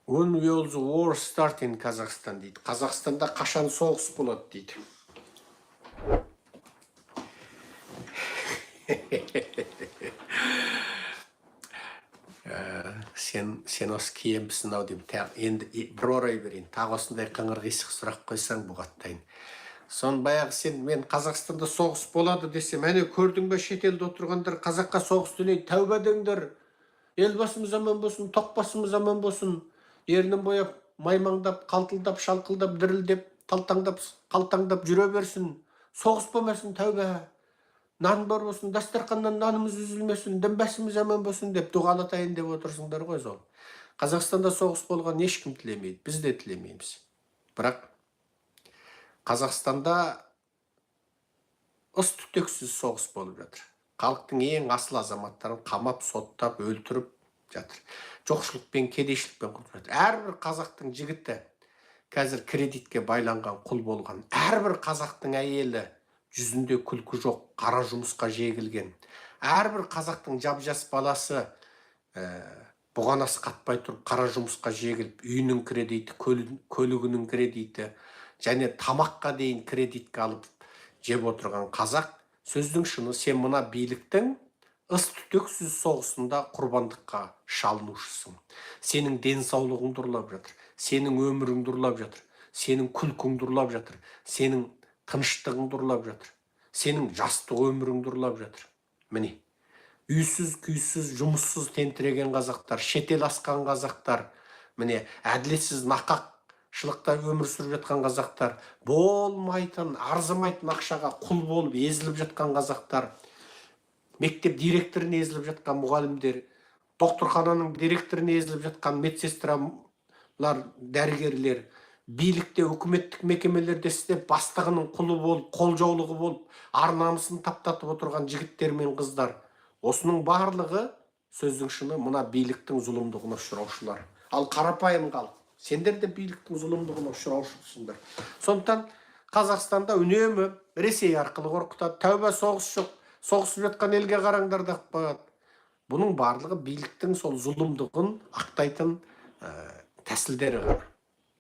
When will the war start in Kazakhstan дейді. Қазақстанда қашан соғыс болады дейді. Сен осы киембісің ау деймін. Енді бір орай берейін. Тағы осындай қыңыр қисық сұрақ қойсаң бұғаттайын. Сон баяғы сен мен Қазақстанда соғыс болады десем, әне көрдің бе шетелде отырғандар қазаққа соғыс тілейді, тәуба деңдер. Елбасымыз аман болсын, тоқбасымыз аман болсын. Ернін бояп, маймаңдап, қалтылдап, шалқылдап, дірілдеп, қалтаңдап жүре берсін. Соғыс болмасын, тәуба. Нан бар болсын, дастарқаннан нанымыз үзілмесін, дінбасымыз аман болсын деп дұғалатайын деп отырсыңдар ғой сол. Қазақстанда соғыс болған ешкім тілемейді, біз де тілемейміз. Бірақ Қазақстанда үстіктексіз соғыс болып жатыр. Халықтың ең асыл азаматтарын қамап, соттап, өлтіріп жатыр. Жоқшылықпен, кедейшілікпен қылып жатыр. Әрбір қазақтың жігіті қазір кредитке байланған, құл болған. Әрбір қазақтың әйелі жүзінде күлкі жоқ, қара жұмысқа жегілген. Әрбір қазақтың жап-жас баласы бұғанасы қатпай тұрып, қара жұмысқа жегіліп, үйінің кредиті, көлігінің кредиті, және тамаққа дейін кредитке алып жеп отырған қазақ. Сөздің шыны, сен мына биліктің ыс-түтексіз соғысында құрбандыққа шалынушысың. Сенің денсаулығың ұрлап жатыр, сенің өмірің ұрлап жатыр, сенің күлкің ұрлап жатыр, сенің тыныштығың ұрлап жатыр, сенің жастық өмірің ұрлап жатыр. Міне, үйсіз, күйсіз, жұмыссыз тентіреген қазақтар, шетел асқан қазақтар, міне, әділетсіз нақақшылықта өмір сүріп жатқан қазақтар, болмайтын, арзымайтын ақшаға құл болып езіліп жатқан қазақтар, мектеп директорына езіліп жатқан мұғалімдер, докторхананың директорына езіліп жатқан медсестралар, дәрігерлер, билікте, үкіметтік мекемелерде істеп, бастығының құлы болып, қолжаулығы болып, ар-намысын таптатып отырған жігіттер мен қыздар. Осының барлығы сөздің шыны мына биліктің зұлымдығына ұшыраушылар. Ал қарапайым халық, сендер де биліктің зұлымдығына ұшыраушысыңдар. Сондықтан Қазақстанда үнемі Ресей арқылы қорқытады, тәуба соғыс жоқ, соғысып жатқан елге қараңдар деп қояды. Бұның барлығы биліктің сол зұлымдығын ақтайтын тәсілдері ғана.